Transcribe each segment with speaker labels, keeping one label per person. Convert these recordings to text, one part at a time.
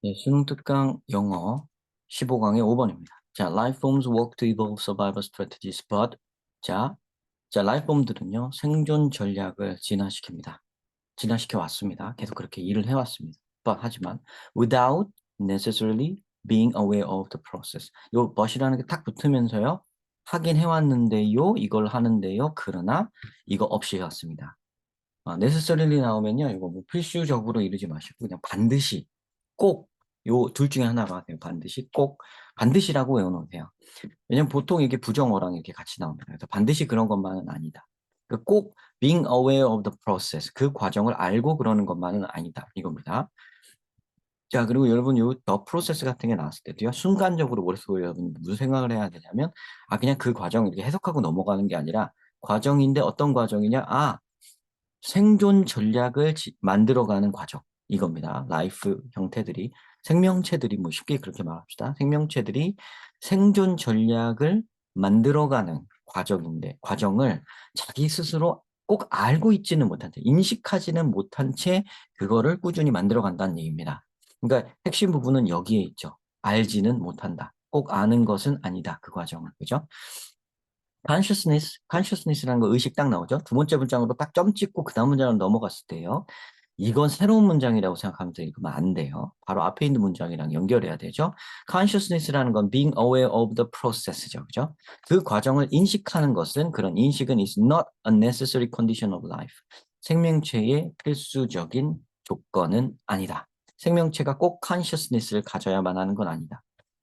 Speaker 1: 네, 수능 특강 영어 15강의 5번입니다. 자, life forms work to evolve survival strategies, but life form들은요, 생존 전략을 진화시킵니다. 진화시켜 왔습니다. 계속 그렇게 일을 해왔습니다. 하지만 without necessarily being aware of the process. 요 but이라는 게 딱 붙으면서요, 하긴 해왔는데요, 이걸 하는데요, 그러나 이거 없이 해왔습니다. necessarily 나오면요, 이거 뭐 필수적으로 이러지 마시고 그냥 반드시 꼭 요 둘 중에 하나가 돼요. 반드시 꼭 반드시라고 외워놓으세요. 왜냐면 보통 이게 부정어랑 이렇게 같이 나옵니다. 그래서 반드시 그런 것만은 아니다. 꼭 being aware of the process 그 과정을 알고 그러는 것만은 아니다 이겁니다. 자, 그리고 여러분 요 the process 같은 게 나왔을 때도요, 순간적으로 머릿속에 여러분 무슨 생각을 해야 되냐면, 그냥 그 과정 이렇게 해석하고 넘어가는 게 아니라, 과정인데 어떤 과정이냐, 생존 전략을 만들어가는 과정 이겁니다. 라이프 형태들이, 생명체들이, 뭐 쉽게 그렇게 말합시다. 생명체들이 생존 전략을 만들어가는 과정인데, 과정을 자기 스스로 꼭 알고 있지는 못한 채, 인식하지는 못한 채 그거를 꾸준히 만들어간다는 얘기입니다. 그러니까 핵심 부분은 여기에 있죠. 알지는 못한다. 꼭 아는 것은 아니다. 그 과정은. 그죠? consciousness라는 거 의식 딱 나오죠. 두 번째 문장으로 딱 점 찍고 그 다음 문장으로 넘어갔을 때요. 이건 새로운 문장이라고 생각하면서 읽으면 안 돼요. 바로 앞에 있는 문장이랑 연결해야 되죠. consciousness라는 건 being aware of the process죠. 그죠? 그 과정을 인식하는 것은, 그런 인식은 is not a necessary condition of life. 생명체의 필수적인 조건은 아니다. 생명체가 꼭 consciousness를 가져야만 하는 건 아니다.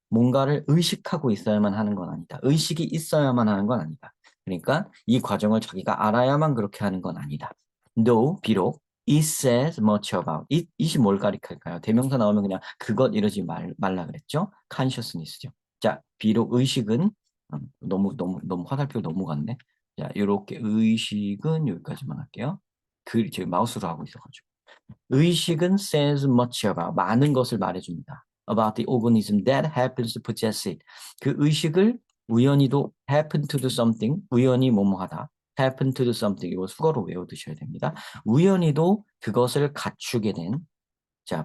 Speaker 1: 뭔가를 의식하고 있어야만 하는 건 아니다. 의식이 있어야만 하는 건 아니다. 그러니까 이 과정을 자기가 알아야만 그렇게 하는 건 아니다. Though, 비록, it says much about. it이 뭘 가리킬까요? 대명사 나오면 그냥 그것 이러지 말라 그랬죠? consciousness죠. 자, 비록 의식은, 너무 화살표 너무 갔네. 자, 이렇게 의식은 여기까지만 할게요. 제가 마우스로 하고 있어가지고. 의식은 says much about, 많은 것을 말해줍니다. About the organism that happens to possess it. 그 의식을 우연히도 happen to do something, 우연히 뭐뭐하다. happen to do something, 이거 수거로 외워두셔야 됩니다. 우연히도 그것을 갖추게 된, 자,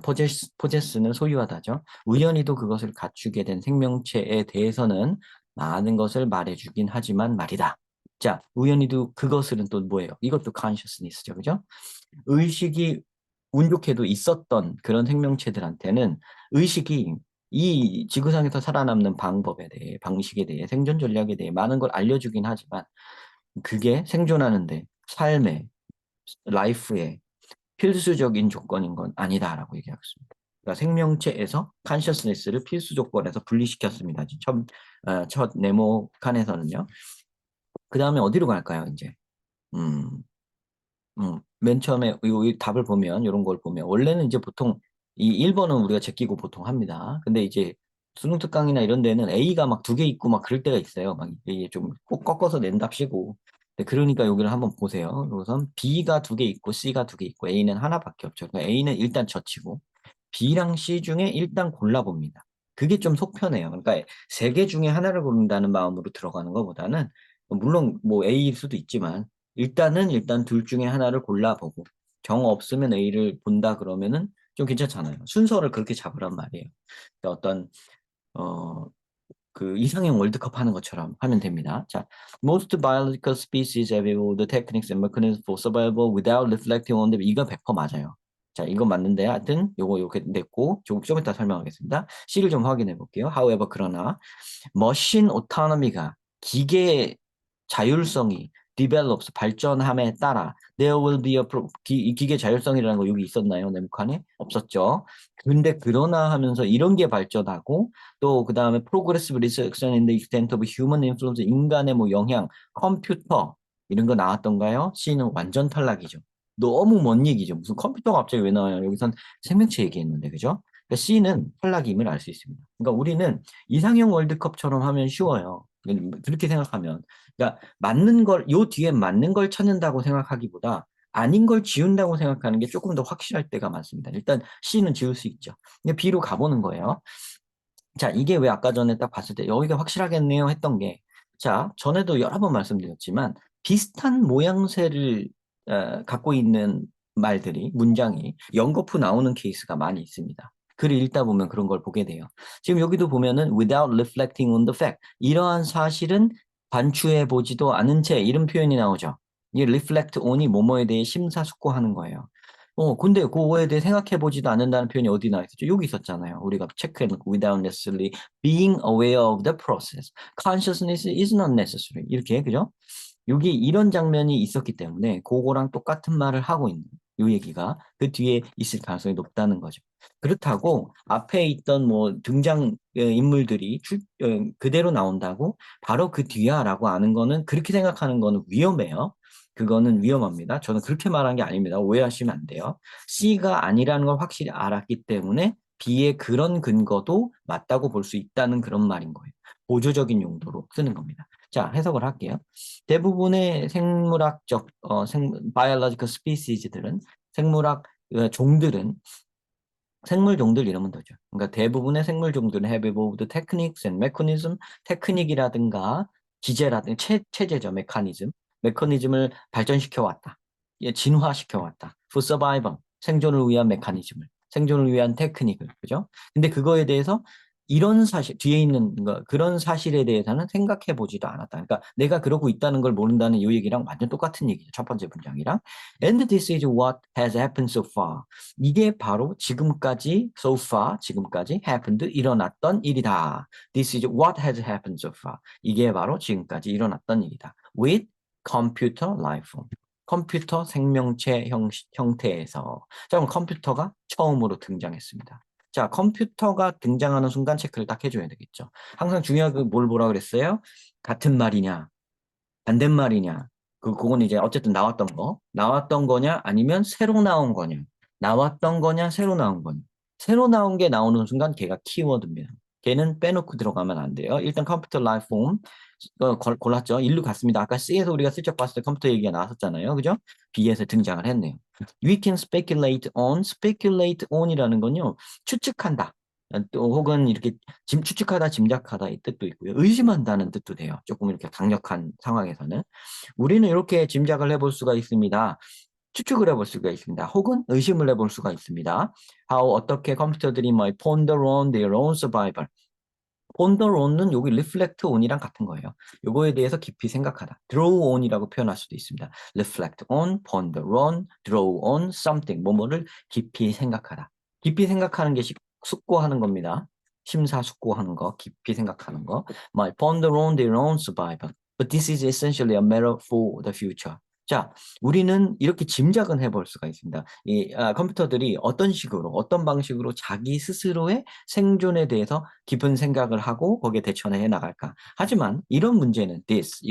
Speaker 1: possess는 소유하다죠. 우연히도 그것을 갖추게 된 생명체에 대해서는 많은 것을 말해주긴 하지만 말이다. 자, 우연히도 그것은 또 뭐예요? 이것도 consciousness죠. 그죠? 의식이 운 좋게도 있었던 그런 생명체들한테는 의식이 이 지구상에서 살아남는 방법에 대해, 방식에 대해, 생존 전략에 대해 많은 걸 알려주긴 하지만, 그게 생존하는데, 삶의, 라이프의 필수적인 조건인 건 아니다라고 얘기하겠습니다. 그러니까 생명체에서 컨셔스니스를 필수 조건에서 분리시켰습니다. 첫 네모 칸에서는요. 그 다음에 어디로 갈까요, 이제? 음, 맨 처음에 이 답을 보면, 이런 걸 보면, 원래는 이제 보통 이 1번은 우리가 제끼고 보통 합니다. 근데 이제 수능 특강이나 이런 데는 A가 막 두 개 있고 막 그럴 때가 있어요. 막 이게 좀 꼭 꺾어서 낸답시고. 그러니까 여기를 한번 보세요. 우선 B가 두 개 있고 C가 두 개 있고 A는 하나밖에 없죠. 그러니까 A는 일단 젖히고 B랑 C 중에 일단 골라봅니다. 그게 좀 속편해요. 그러니까 세 개 중에 하나를 고른다는 마음으로 들어가는 것보다는, 물론 뭐 A일 수도 있지만, 일단 둘 중에 하나를 골라보고 정 없으면 A를 본다 그러면은 좀 괜찮잖아요. 순서를 그렇게 잡으란 말이에요. 그러니까 어떤 어, 그 이상형 월드컵 하는 것처럼 하면 됩니다. 자, most biological species have evolved techniques and mechanisms for survival without reflecting on them. 이거 100% 맞아요. 자, 이거 맞는데 하여튼 요거 이렇게 냈고 좀 이따 설명하겠습니다. C를 좀 확인해 볼게요. However, 그러나 머신 오토노미가, 기계 자율성이 develops, 발전함에 따라 there will be a 기계 자율성이라는 거 여기 있었나요? 네모칸에? 없었죠. 근데 그러나 하면서 이런 게 발전하고, 또 그 다음에 progressive reduction in the extent of human influence, 인간의 뭐 영향, 컴퓨터 이런 거 나왔던가요? C는 완전 탈락이죠. 너무 먼 얘기죠. 무슨 컴퓨터가 갑자기 왜 나와요? 여기선 생명체 얘기했는데, 그죠? 그러니까 C는 탈락임을 알 수 있습니다. 그러니까 우리는 이상형 월드컵처럼 하면 쉬워요. 그렇게 생각하면. 그러니까 맞는 걸, 요 뒤에 맞는 걸 찾는다고 생각하기보다 아닌 걸 지운다고 생각하는 게 조금 더 확실할 때가 많습니다. 일단 C는 지울 수 있죠. 근데 B로 가보는 거예요. 자, 이게 왜 아까 전에 딱 봤을 때 여기가 확실하겠네요 했던 게, 자, 전에도 여러 번 말씀드렸지만 비슷한 모양새를 갖고 있는 말들이, 문장이 연거푸 나오는 케이스가 많이 있습니다. 글을 읽다 보면 그런 걸 보게 돼요. 지금 여기도 보면은 without reflecting on the fact. 이러한 사실은 반추해 보지도 않은 채 이런 표현이 나오죠. 이 reflect on이 뭐뭐에 대해 심사숙고하는 거예요. 근데 그거에 대해 생각해 보지도 않는다는 표현이 어디 나와 있었죠? 여기 있었잖아요. 우리가 체크해놓고 without necessarily being aware of the process. Consciousness is not necessary. 이렇게, 그죠? 여기 이런 장면이 있었기 때문에 그거랑 똑같은 말을 하고 있는 이 얘기가 그 뒤에 있을 가능성이 높다는 거죠. 그렇다고 앞에 있던 뭐 등장 인물들이 그대로 나온다고 바로 그 뒤야라고 아는 거는 그렇게 생각하는 거는 위험해요. 그거는 위험합니다. 저는 그렇게 말한 게 아닙니다. 오해하시면 안 돼요. C가 아니라는 걸 확실히 알았기 때문에 B의 그런 근거도 맞다고 볼 수 있다는 그런 말인 거예요. 보조적인 용도로 쓰는 겁니다. 자, 해석을 할게요. 대부분의 생물학적 biological species들은 생물학 종들은 생물 종들 이러면 되죠. 그러니까 대부분의 생물 종들은 have evolved techniques and mechanism, 테크닉이라든가 기제라든가 체제죠, 메커니즘을 발전시켜 왔다. 예, 진화시켜 왔다. for survival, 생존을 위한 메커니즘을, 생존을 위한 테크닉을, 그죠? 근데 그거에 대해서 이런 사실, 뒤에 있는 거, 그런 사실에 대해서는 생각해 보지도 않았다. 그러니까 내가 그러고 있다는 걸 모른다는 이 얘기랑 완전 똑같은 얘기죠. 첫 번째 문장이랑. And this is what has happened so far. 이게 바로 지금까지, so far, 지금까지 happened, 일어났던 일이다. This is what has happened so far. 이게 바로 지금까지 일어났던 일이다. With computer life form. 컴퓨터 생명체 형태에서. 자, 그럼 컴퓨터가 처음으로 등장했습니다. 자, 컴퓨터가 등장하는 순간 체크를 딱 해줘야 되겠죠. 항상 중요한 뭘 보라 그랬어요? 같은 말이냐, 반대말이냐. 그건 이제 어쨌든 나왔던 거냐, 아니면 새로 나온 거냐. 나왔던 거냐, 새로 나온 거냐. 새로 나온 게 나오는 순간 걔가 키워드입니다. 걔는 빼놓고 들어가면 안 돼요. 일단 컴퓨터 라이프 폼 골랐죠. 일로 갔습니다. 아까 C에서 우리가 슬쩍 봤을 때 컴퓨터 얘기가 나왔었잖아요. 그죠? B에서 등장을 했네요. We can speculate on이라는 건요. 추측한다. 또 혹은 이렇게 추측하다, 짐작하다 이 뜻도 있고요. 의심한다는 뜻도 돼요. 조금 이렇게 강력한 상황에서는. 우리는 이렇게 짐작을 해볼 수가 있습니다. 추측을 해볼 수가 있습니다. 혹은 의심을 해볼 수가 있습니다. 어떻게 컴퓨터들이 ponder on their own survival. ponder on은 여기 reflect on이랑 같은 거예요. 이거에 대해서 깊이 생각하다. draw on이라고 표현할 수도 있습니다. reflect on, ponder on, draw on something. 뭐뭐를 깊이 생각하다. 깊이 생각하는 게 숙고하는 겁니다. 심사숙고하는 거, 깊이 생각하는 거. ponder on their own survival. But this is essentially a matter for the future. 자, 우리는 이렇게 짐작은 해볼 수가 있습니다. 컴퓨터들이 어떤 식으로, 어떤 방식으로 자기 스스로의 생존에 대해서 깊은 생각을 하고 거기에 대처를 해 나갈까. 하지만 이런 문제는 is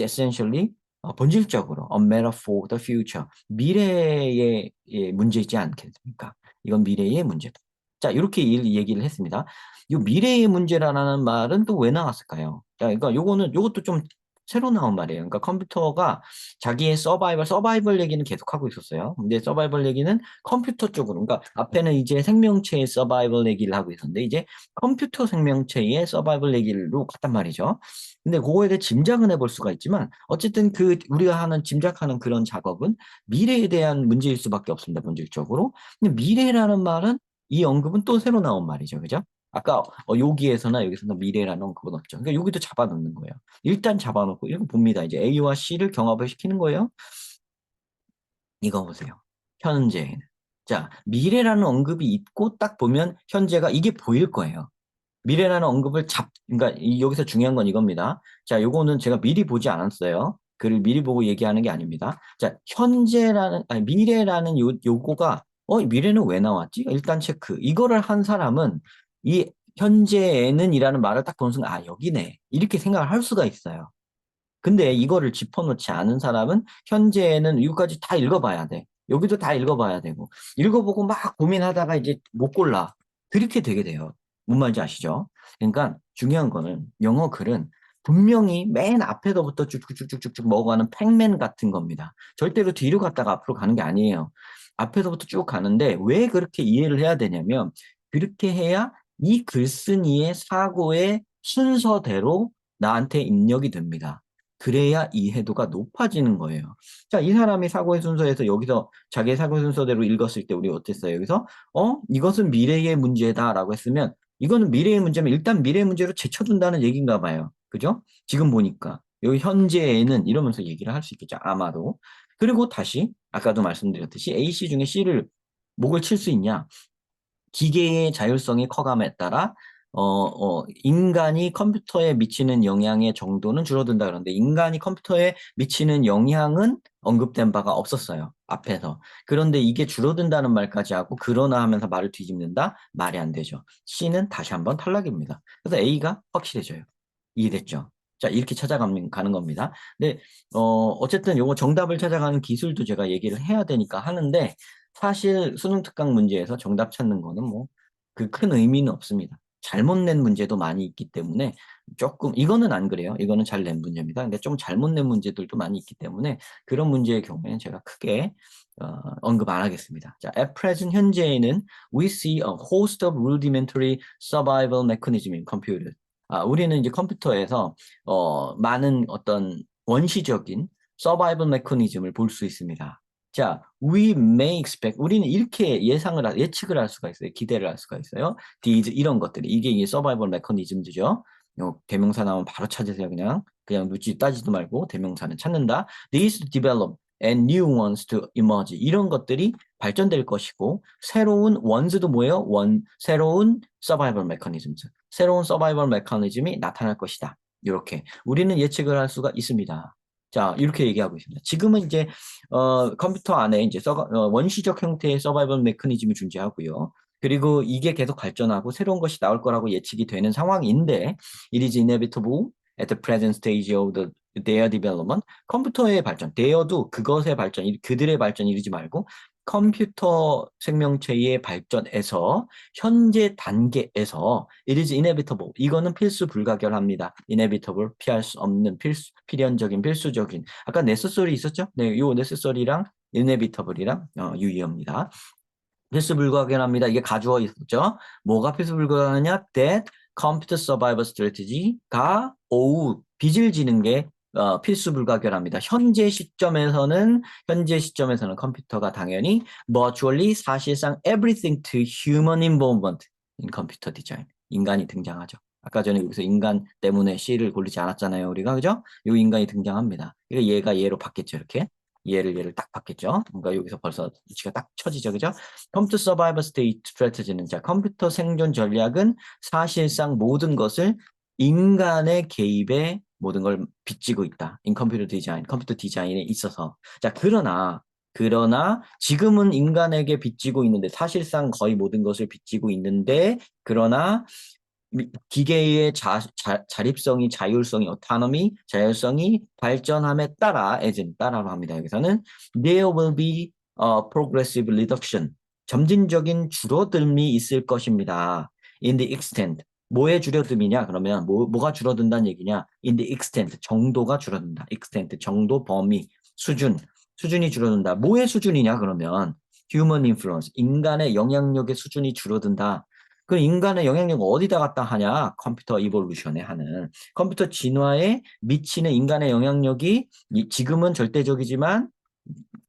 Speaker 1: essentially 본질적으로 a matter for the future. 미래의 문제이지 않겠습니까? 이건 미래의 문제다. 자, 이렇게 얘기를 했습니다. 이 미래의 문제라는 말은 또 왜 나왔을까요? 자, 그러니까 요것도 좀 새로 나온 말이에요. 그러니까 컴퓨터가 자기의 서바이벌 얘기는 계속하고 있었어요. 근데 서바이벌 얘기는 컴퓨터 쪽으로, 그러니까 앞에는 이제 생명체의 서바이벌 얘기를 하고 있었는데 이제 컴퓨터 생명체의 서바이벌 얘기로 갔단 말이죠. 근데 그거에 대해 짐작은 해볼 수가 있지만 어쨌든 우리가 짐작하는 그런 작업은 미래에 대한 문제일 수밖에 없습니다. 본질적으로. 근데 미래라는 말은 이 언급은 또 새로 나온 말이죠. 그죠? 아까 여기에서나 여기서나 미래라는 언급은 없죠. 그러니까 여기도 잡아놓는 거예요. 일단 잡아놓고 이거 봅니다. 이제 A와 C를 경합을 시키는 거예요. 이거 보세요. 현재에는. 자, 미래라는 언급이 있고 딱 보면 현재가 이게 보일 거예요. 미래라는 언급을 그러니까 여기서 중요한 건 이겁니다. 자, 요거는 제가 미리 보지 않았어요. 글을 미리 보고 얘기하는 게 아닙니다. 자, 미래라는 요거가 미래는 왜 나왔지? 일단 체크. 이거를 한 사람은 이 현재에는 이라는 말을 딱 보는 순간 여기네. 이렇게 생각을 할 수가 있어요. 근데 이거를 짚어놓지 않은 사람은 현재에는 이거까지 다 읽어봐야 돼. 여기도 다 읽어봐야 되고. 읽어보고 막 고민하다가 이제 못 골라. 그렇게 되게 돼요. 뭔 말인지 아시죠? 그러니까 중요한 거는 영어 글은 분명히 맨 앞에서부터 쭉쭉쭉쭉쭉 먹어가는 팩맨 같은 겁니다. 절대로 뒤로 갔다가 앞으로 가는 게 아니에요. 앞에서부터 쭉 가는데 왜 그렇게 이해를 해야 되냐면 그렇게 해야 이 글쓴이의 사고의 순서대로 나한테 입력이 됩니다. 그래야 이해도가 높아지는 거예요. 자, 이 사람이 사고의 순서에서 여기서 자기의 사고의 순서대로 읽었을 때 우리 어땠어요? 여기서 이것은 미래의 문제다라고 했으면 이거는 미래의 문제면 일단 미래의 문제로 제쳐둔다는 얘기인가 봐요. 그죠? 지금 보니까 여기 현재에는 이러면서 얘기를 할 수 있겠죠. 아마도. 그리고 다시 아까도 말씀드렸듯이 AC 중에 C를 목을 칠 수 있냐? 기계의 자율성이 커감에 따라 인간이 컴퓨터에 미치는 영향의 정도는 줄어든다 그러는데 인간이 컴퓨터에 미치는 영향은 언급된 바가 없었어요. 앞에서. 그런데 이게 줄어든다는 말까지 하고 그러나 하면서 말을 뒤집는다? 말이 안 되죠. C는 다시 한번 탈락입니다. 그래서 A가 확실해져요. 이해됐죠? 자, 이렇게 찾아가는 겁니다. 근데 어쨌든 요거 정답을 찾아가는 기술도 제가 얘기를 해야 되니까 하는데 사실 수능 특강 문제에서 정답 찾는 거는 뭐 그 큰 의미는 없습니다. 잘못 낸 문제도 많이 있기 때문에 조금 이거는 안 그래요. 이거는 잘 낸 문제입니다. 근데 좀 잘못 낸 문제들도 많이 있기 때문에 그런 문제의 경우에는 제가 크게 언급 안 하겠습니다. 자, at present 현재에는 we see a host of rudimentary survival mechanism in computer. 우리는 이제 컴퓨터에서 많은 어떤 원시적인 서바이벌 메커니즘을 볼 수 있습니다. 자, we may expect 우리는 이렇게 예측을 할 수가 있어요. 기대를 할 수가 있어요. these 이런 것들이 이게 서바이벌 메커니즘이죠. 대명사 나오면 바로 찾으세요. 그냥 묻지 따지도 말고 대명사는 찾는다. These develop and new ones to emerge. 이런 것들이 발전될 것이고 새로운 ones도 뭐예요? 새로운 서바이벌 메커니즘즈. 새로운 서바이벌 메커니즘이 나타날 것이다. 이렇게 우리는 예측을 할 수가 있습니다. 자, 이렇게 얘기하고 있습니다. 지금은 이제 컴퓨터 안에 이제 원시적 형태의 서바이벌 메커니즘이 존재하고요. 그리고 이게 계속 발전하고 새로운 것이 나올 거라고 예측이 되는 상황인데 it is inevitable at the present stage of their development. 컴퓨터의 발전, their도 그것의 발전, 그들의 발전 이르지 말고 컴퓨터 생명체의 발전에서 현재 단계에서 it is inevitable. 이거는 필수 불가결합니다. inevitable 피할 수 없는 필연적인 필수적인. 아까 necessary 있었죠? 네, 요 necessary랑 inevitable이랑 유의어입니다. 필수 불가결합니다. 이게 가주어 있었죠? 뭐가 필수 불가결하냐? That computer survival strategy가 빚을 지는 게 필수 불가결합니다. 현재 시점에서는 컴퓨터가 당연히 virtually 사실상 everything to human involvement in computer design. 인간이 등장하죠. 아까 전에 여기서 인간 때문에 C를 고르지 않았잖아요. 우리가 그죠? 이 인간이 등장합니다. 그러니까 얘가 얘로 바뀌었죠. 이렇게. 얘를 딱 바뀌었죠. 그러니까 여기서 벌써 위치가 딱 쳐지죠. 그죠? 컴퓨터 서바이벌 스테이트 스트래티지는 자, 컴퓨터 생존 전략은 사실상 모든 것을 인간의 개입에 모든 걸 빚지고 있다. 인 컴퓨터 디자인, 컴퓨터 디자인에 있어서. 자, 그러나 지금은 인간에게 빚지고 있는데 사실상 거의 모든 것을 빚지고 있는데 그러나 기계의 자립성이, 자율성이, autonomy, 자율성이 발전함에 따라, 따라로 합니다. 여기서는 there will be a progressive reduction. 점진적인 줄어듦이 있을 것입니다. In the extent. 뭐의 줄어듦이냐? 그러면 뭐가 줄어든다는 얘기냐? In the extent. 정도가 줄어든다. extent. 정도, 범위, 수준이 줄어든다. 뭐의 수준이냐? 그러면 human influence. 인간의 영향력의 수준이 줄어든다. 그 인간의 영향력을 어디다 갖다 하냐? 컴퓨터 이볼루션에 하는. 컴퓨터 진화에 미치는 인간의 영향력이 지금은 절대적이지만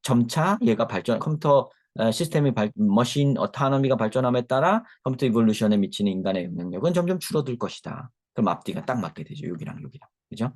Speaker 1: 점차 얘가 컴퓨터 시스템이 머신 어타너미가 발전함에 따라 컴퓨터 이볼루션에 미치는 인간의 영향력은 점점 줄어들 것이다. 그럼 앞뒤가 딱 맞게 되죠. 여기랑. 그죠?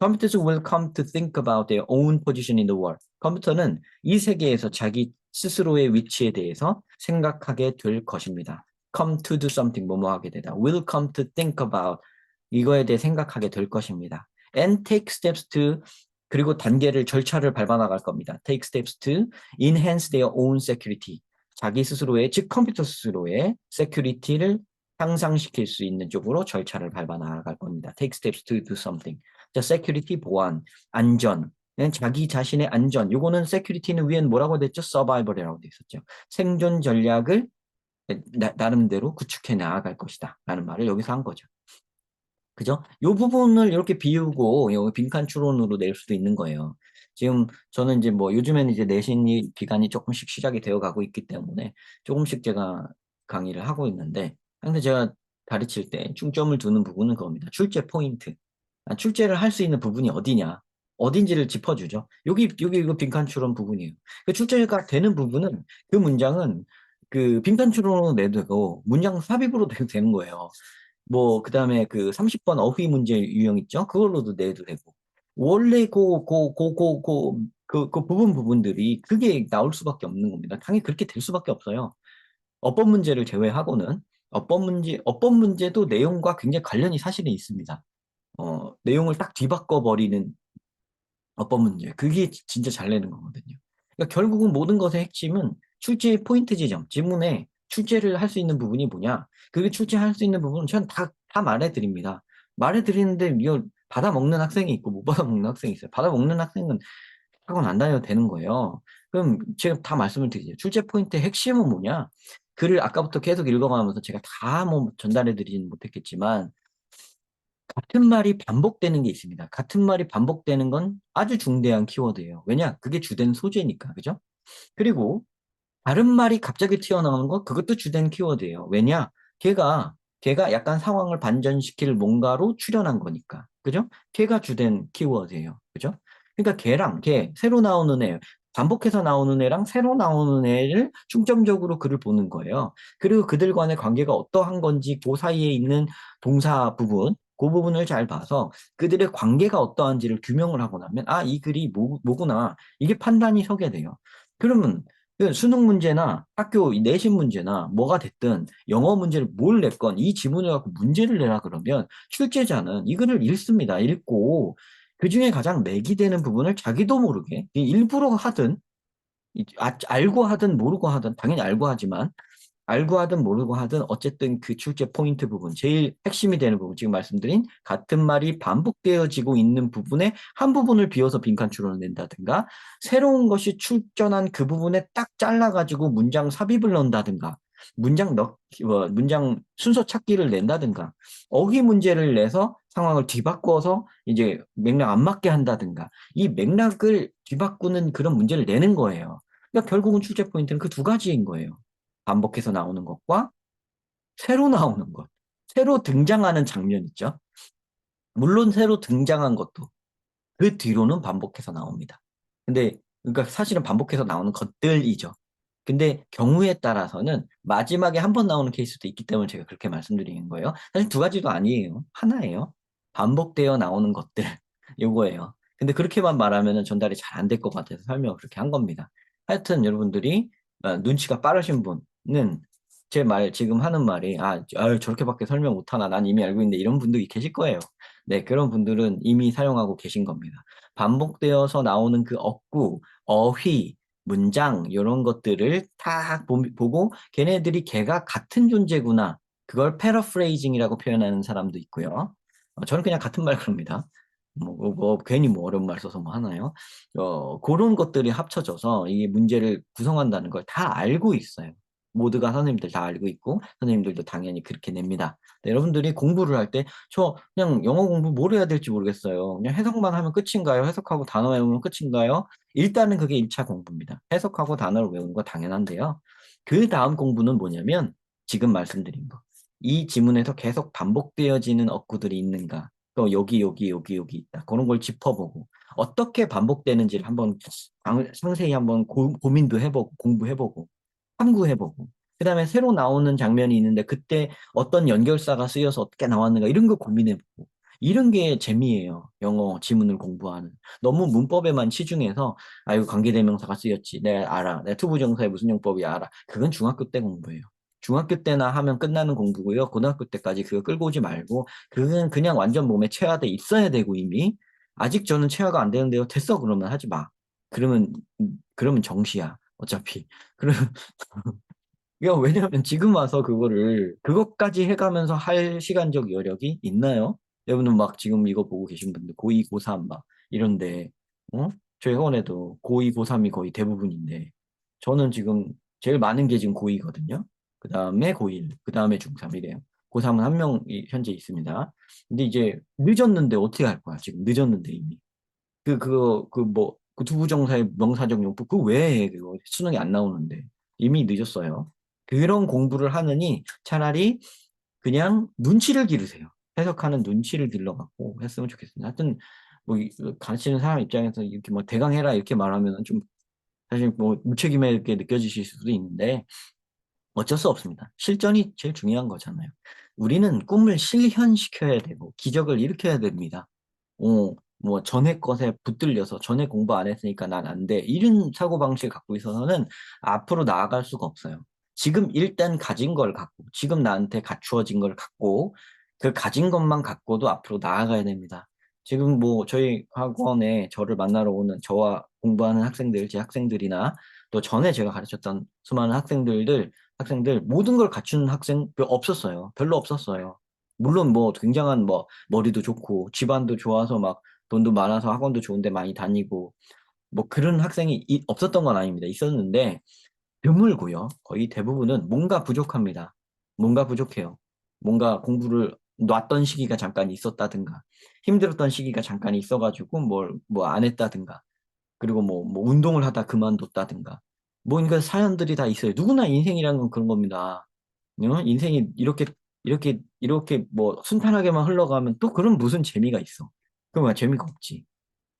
Speaker 1: Computers will come to think about their own position in the world. 컴퓨터는 이 세계에서 자기 스스로의 위치에 대해서 생각하게 될 것입니다. come to do something 뭐뭐 하게 되다. will come to think about 이거에 대해 생각하게 될 것입니다. and take steps to 그리고 절차를 밟아 나갈 겁니다. take steps to enhance their own security. 자기 스스로의 즉 컴퓨터 스스로의 security를 향상시킬 수 있는 쪽으로 절차를 밟아 나갈 겁니다. take steps to do something. 자, security 보안, 안전. 자기 자신의 안전. 요거는 security는 위엔 뭐라고 됐죠? survival이라고 돼 있었죠. 생존 전략을 나름대로 구축해 나아갈 것이다. 라는 말을 여기서 한 거죠. 그죠? 요 부분을 이렇게 비우고 요 빈칸 추론으로 낼 수도 있는 거예요. 지금 저는 이제 뭐 요즘에는 이제 내신 기간이 조금씩 시작이 되어 가고 있기 때문에 조금씩 제가 강의를 하고 있는데 근데 제가 가르칠 때 중점을 두는 부분은 그겁니다. 출제 포인트. 출제를 할 수 있는 부분이 어디냐? 어딘지를 짚어주죠. 여기 이거 빈칸 추론 부분이에요. 그 출제가 되는 부분은 그 문장은 그 빈칸 추론으로 내도 되고 문장 삽입으로 내도 되는 거예요. 뭐 그다음에 그 30번 어휘 문제 유형 있죠? 그걸로도 내도 되고 원래 그 부분들이 그게 나올 수밖에 없는 겁니다. 당연히 그렇게 될 수밖에 없어요. 어법 문제를 제외하고는 어법 문제도 내용과 굉장히 관련이 사실은 있습니다. 내용을 딱 뒤바꿔 버리는 어법 문제. 그게 진짜 잘 내는 거거든요. 그러니까 결국은 모든 것의 핵심은 출제 포인트 지점, 지문에 출제를 할 수 있는 부분이 뭐냐. 그게 출제할 수 있는 부분은 저는 다 말해드립니다. 말해드리는데 이걸 받아먹는 학생이 있고 못 받아먹는 학생이 있어요. 받아먹는 학생은 학원 안 다녀도 되는 거예요. 그럼 제가 다 말씀을 드리죠. 출제 포인트의 핵심은 뭐냐? 글을 아까부터 계속 읽어가면서 제가 다 뭐 전달해드리지는 못했겠지만 같은 말이 반복되는 게 있습니다. 같은 말이 반복되는 건 아주 중대한 키워드예요. 왜냐? 그게 주된 소재니까. 그죠? 그리고 다른 말이 갑자기 튀어나오는 거 그것도 주된 키워드예요. 왜냐? 걔가 약간 상황을 반전시킬 뭔가로 출현한 거니까. 그죠? 걔가 주된 키워드예요. 그죠? 그러니까 걔, 새로 나오는 애, 반복해서 나오는 애랑 새로 나오는 애를 중점적으로 글을 보는 거예요. 그리고 그들 간의 관계가 어떠한 건지 그 사이에 있는 동사 부분, 그 부분을 잘 봐서 그들의 관계가 어떠한지를 규명을 하고 나면 이 글이 뭐구나. 이게 판단이 서게 돼요. 그러면 그 수능 문제나 학교 내신 문제나 뭐가 됐든 영어 문제를 뭘 냈건 이 지문을 갖고 문제를 내라 그러면 출제자는 이거를 읽습니다. 읽고 그중에 가장 맥이 되는 부분을 자기도 모르게 일부러 하든 알고 하든 모르고 하든 당연히 알고 하지만 알고 하든 모르고 하든 어쨌든 그 출제 포인트 부분, 제일 핵심이 되는 부분, 지금 말씀드린 같은 말이 반복되어지고 있는 부분에 한 부분을 비워서 빈칸 추론을 낸다든가, 새로운 것이 출전한 그 부분에 딱 잘라가지고 문장 삽입을 넣는다든가, 문장 순서 찾기를 낸다든가, 어휘 문제를 내서 상황을 뒤바꿔서 이제 맥락 안 맞게 한다든가, 이 맥락을 뒤바꾸는 그런 문제를 내는 거예요. 그러니까 결국은 출제 포인트는 그 두 가지인 거예요. 반복해서 나오는 것과 새로 나오는 것. 새로 등장하는 장면 있죠. 물론 새로 등장한 것도 그 뒤로는 반복해서 나옵니다. 근데 그러니까 사실은 반복해서 나오는 것들이죠. 근데 경우에 따라서는 마지막에 한 번 나오는 케이스도 있기 때문에 제가 그렇게 말씀드리는 거예요. 사실 두 가지도 아니에요. 하나예요. 반복되어 나오는 것들. 요거예요. 근데 그렇게만 말하면 전달이 잘 안 될 것 같아서 설명을 그렇게 한 겁니다. 하여튼 여러분들이 눈치가 빠르신 분은 제 말 지금 하는 말이 저렇게밖에 설명 못하나 난 이미 알고 있는데 이런 분들이 계실 거예요. 네, 그런 분들은 이미 사용하고 계신 겁니다. 반복되어서 나오는 그 어구, 어휘, 문장 이런 것들을 딱 보고 걔가 같은 존재구나. 그걸 패러프레이징이라고 표현하는 사람도 있고요. 저는 그냥 같은 말 그럽니다. 괜히 뭐 어려운 말 써서 뭐 하나요? 그런 것들이 합쳐져서 이 문제를 구성한다는 걸 다 알고 있어요. 모두가 선생님들 다 알고 있고 선생님들도 당연히 그렇게 냅니다. 네, 여러분들이 공부를 할 때 저 그냥 영어 공부 뭘 해야 될지 모르겠어요. 그냥 해석만 하면 끝인가요? 해석하고 단어 외우면 끝인가요? 일단은 그게 1차 공부입니다. 해석하고 단어를 외우는 거 당연한데요. 그 다음 공부는 뭐냐면 지금 말씀드린 거. 이 지문에서 계속 반복되어지는 어구들이 있는가? 또 여기 있다. 그런 걸 짚어보고 어떻게 반복되는지를 한번 상세히 한번 고민도 해보고 공부해보고 탐구해보고 그다음에 새로 나오는 장면이 있는데 그때 어떤 연결사가 쓰여서 어떻게 나왔는가 이런 거 고민해보고 이런 게 재미예요. 영어 지문을 공부하는. 너무 문법에만 치중해서 이거 관계대명사가 쓰였지. 내가 알아. 내가 투부정사에 무슨 용법이 알아. 그건 중학교 때 공부예요. 중학교 때나 하면 끝나는 공부고요. 고등학교 때까지 그거 끌고 오지 말고 그건 그냥 완전 몸에 체화돼 있어야 되고 이미 아직 저는 체화가 안 되는데요. 됐어 그러면 하지 마. 그러면 정시야. 어차피. 그러면 왜냐면 지금 와서 그것까지 해가면서 할 시간적 여력이 있나요? 여러분은 막 지금 이거 보고 계신 분들, 고2, 고3 막 이런데, 저희 학원에도 고2, 고3이 거의 대부분인데, 저는 지금 제일 많은 게 지금 고2거든요. 그 다음에 고1, 그 다음에 중3이래요. 고3은 한 명 현재 있습니다. 근데 이제 늦었는데 어떻게 할 거야? 지금 늦었는데 이미. 그 두부정사의 명사적 용법, 그거 왜 해? 그거 수능이 안 나오는데. 이미 늦었어요. 그런 공부를 하느니 차라리 그냥 눈치를 기르세요. 해석하는 눈치를 길러갖고 했으면 좋겠습니다. 하여튼 가르치는 사람 입장에서 이렇게 뭐 대강 해라 이렇게 말하면 좀 사실 뭐 무책임하게 느껴지실 수도 있는데 어쩔 수 없습니다. 실전이 제일 중요한 거잖아요. 우리는 꿈을 실현시켜야 되고 기적을 일으켜야 됩니다. 뭐 전에 것에 붙들려서 전에 공부 안 했으니까 난 안 돼. 이런 사고방식을 갖고 있어서는 앞으로 나아갈 수가 없어요. 지금 일단 가진 걸 갖고, 지금 나한테 갖추어진 걸 갖고, 그 가진 것만 갖고도 앞으로 나아가야 됩니다. 지금 뭐 저희 학원에 저를 만나러 오는 저와 공부하는 학생들, 제 학생들이나 또 전에 제가 가르쳤던 수많은 학생들 모든 걸 갖춘 학생 없었어요. 별로 없었어요. 물론 뭐 굉장한 뭐 머리도 좋고 집안도 좋아서 막 돈도 많아서 학원도 좋은데 많이 다니고 뭐 그런 학생이 없었던 건 아닙니다. 있었는데 드물고요. 거의 대부분은 뭔가 부족합니다. 뭔가 부족해요. 뭔가 공부를 놨던 시기가 잠깐 있었다든가 힘들었던 시기가 잠깐 있어가지고 뭘 뭐 안 했다든가 그리고 뭐 운동을 하다 그만뒀다든가 뭔가 사연들이 다 있어요. 누구나 인생이라는 건 그런 겁니다. 인생이 이렇게 뭐 순탄하게만 흘러가면 또 그런 무슨 재미가 있어. 그럼 재미가 없지.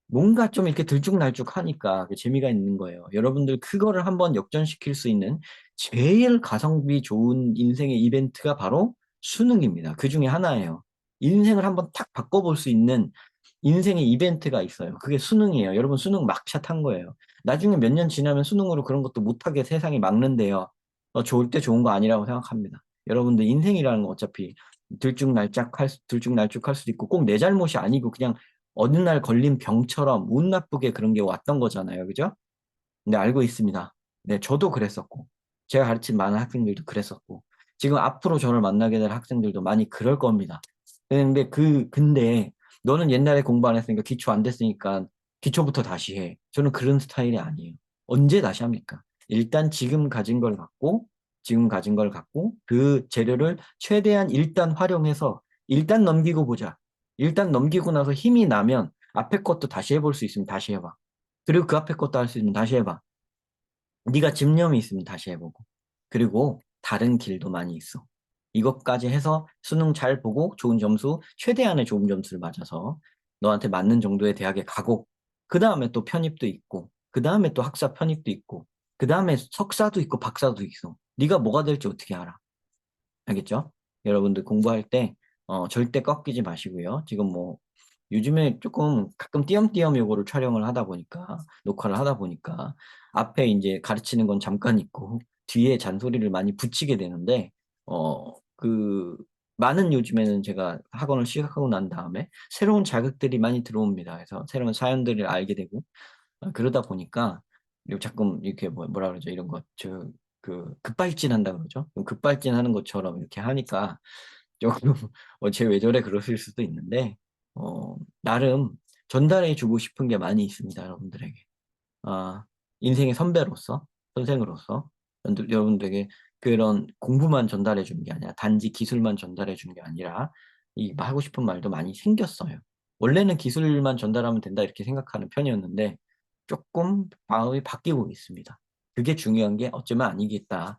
Speaker 1: 뭔가 좀 이렇게 들쭉날쭉하니까 그 재미가 있는 거예요. 여러분들 그거를 한번 역전시킬 수 있는 제일 가성비 좋은 인생의 이벤트가 바로 수능입니다. 그 중에 하나예요. 인생을 한번 탁 바꿔볼 수 있는 인생의 이벤트가 있어요. 그게 수능이에요. 여러분 수능 막샷 한 거예요. 나중에 몇 년 지나면 수능으로 그런 것도 못하게 세상이 막는데요. 좋을 때 좋은 거 아니라고 생각합니다. 여러분들 인생이라는 건 어차피 들쭉날쭉할 수도 있고 꼭 내 잘못이 아니고 그냥 어느 날 걸린 병처럼 운 나쁘게 그런 게 왔던 거잖아요. 그죠? 네, 알고 있습니다. 네, 저도 그랬었고, 제가 가르친 많은 학생들도 그랬었고, 지금 앞으로 저를 만나게 될 학생들도 많이 그럴 겁니다. 근데 너는 옛날에 공부 안 했으니까 기초 안 됐으니까 기초부터 다시 해. 저는 그런 스타일이 아니에요. 언제 다시 합니까? 일단 지금 가진 걸 갖고 그 재료를 최대한 일단 활용해서 일단 넘기고 보자. 일단 넘기고 나서 힘이 나면 앞에 것도 다시 해볼 수 있으면 다시 해봐. 그리고 그 앞에 것도 할 수 있으면 다시 해봐. 네가 집념이 있으면 다시 해보고. 그리고 다른 길도 많이 있어. 이것까지 해서 수능 잘 보고 좋은 점수, 최대한의 좋은 점수를 맞아서 너한테 맞는 정도의 대학에 가고, 그 다음에 또 편입도 있고, 그 다음에 또 학사 편입도 있고, 그 다음에 석사도 있고 박사도 있어. 네가 뭐가 될지 어떻게 알아? 알겠죠? 여러분들 공부할 때 절대 꺾이지 마시고요. 지금 뭐 요즘에 조금 가끔 띄엄띄엄 요거를 촬영을 하다 보니까 녹화를 하다 보니까 앞에 이제 가르치는 건 잠깐 있고 뒤에 잔소리를 많이 붙이게 되는데 그 많은 요즘에는 제가 학원을 시작하고 난 다음에 새로운 자극들이 많이 들어옵니다. 그래서 새로운 사연들을 알게 되고 그러다 보니까 자꾸 이렇게 뭐라 그러죠? 이런 거, 그 급발진한다 그러죠? 급발진하는 것처럼 이렇게 하니까 조금 쟤 왜 저래 그러실 수도 있는데 나름 전달해 주고 싶은 게 많이 있습니다, 여러분들에게. 아, 인생의 선배로서, 선생으로서 여러분들에게 그런 공부만 전달해 주는 게 아니라 단지 기술만 전달해 주는 게 아니라 이 하고 싶은 말도 많이 생겼어요. 원래는 기술만 전달하면 된다 이렇게 생각하는 편이었는데 조금 마음이 바뀌고 있습니다. 그게 중요한 게 어쩌면 아니겠다.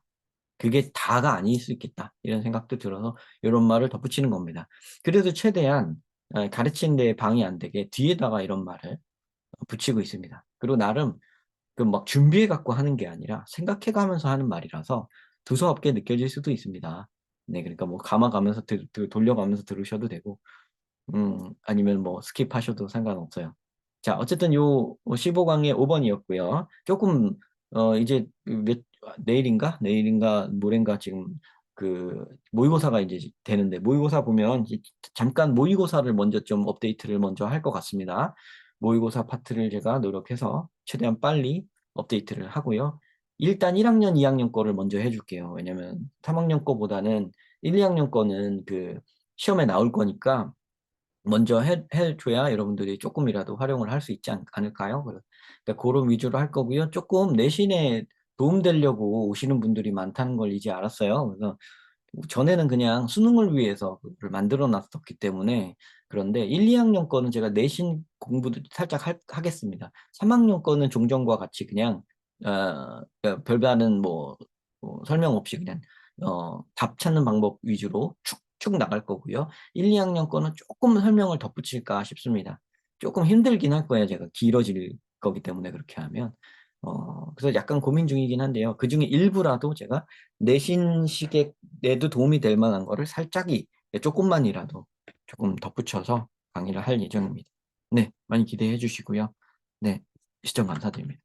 Speaker 1: 그게 다가 아닐 수 있겠다. 이런 생각도 들어서 이런 말을 덧붙이는 겁니다. 그래도 최대한 가르치는 데 방해 안 되게 뒤에다가 이런 말을 붙이고 있습니다. 그리고 나름 그 막 준비해 갖고 하는 게 아니라 생각해 가면서 하는 말이라서 두서없게 느껴질 수도 있습니다. 네, 그러니까 뭐 감아가면서 돌려가면서 들으셔도 되고 아니면 뭐 스킵하셔도 상관없어요. 자, 어쨌든 요 15강의 5번이었고요. 조금 이제 내일인가 모레인가 지금 그 모의고사가 이제 되는데 모의고사 보면 잠깐 모의고사를 먼저 좀 업데이트를 먼저 할 것 같습니다. 모의고사 파트를 제가 노력해서 최대한 빨리 업데이트를 하고요. 일단 1학년, 2학년 거를 먼저 해줄게요. 왜냐면 3학년 거보다는 1, 2학년 거는 그 시험에 나올 거니까 먼저 해줘야 여러분들이 조금이라도 활용을 할 수 있지 않을까요? 그러니까 그런 위주로 할 거고요. 조금 내신에 도움되려고 오시는 분들이 많다는 걸 이제 알았어요. 그래서 전에는 그냥 수능을 위해서 그걸 만들어 놨었기 때문에 그런데 1, 2학년 거는 제가 내신 공부도 살짝 하겠습니다. 3학년 거는 종전과 같이 그냥 그러니까 별다른 뭐 설명 없이 그냥 답 찾는 방법 위주로 축축 나갈 거고요. 1, 2학년 거는 조금 설명을 덧붙일까 싶습니다. 조금 힘들긴 할 거예요. 제가 길어질 거기 때문에 그렇게 하면. 그래서 약간 고민 중이긴 한데요. 그 중에 일부라도 제가 내신식에 내도 도움이 될 만한 거를 살짝이 조금만이라도 조금 덧붙여서 강의를 할 예정입니다. 네, 많이 기대해 주시고요. 네, 시청 감사드립니다.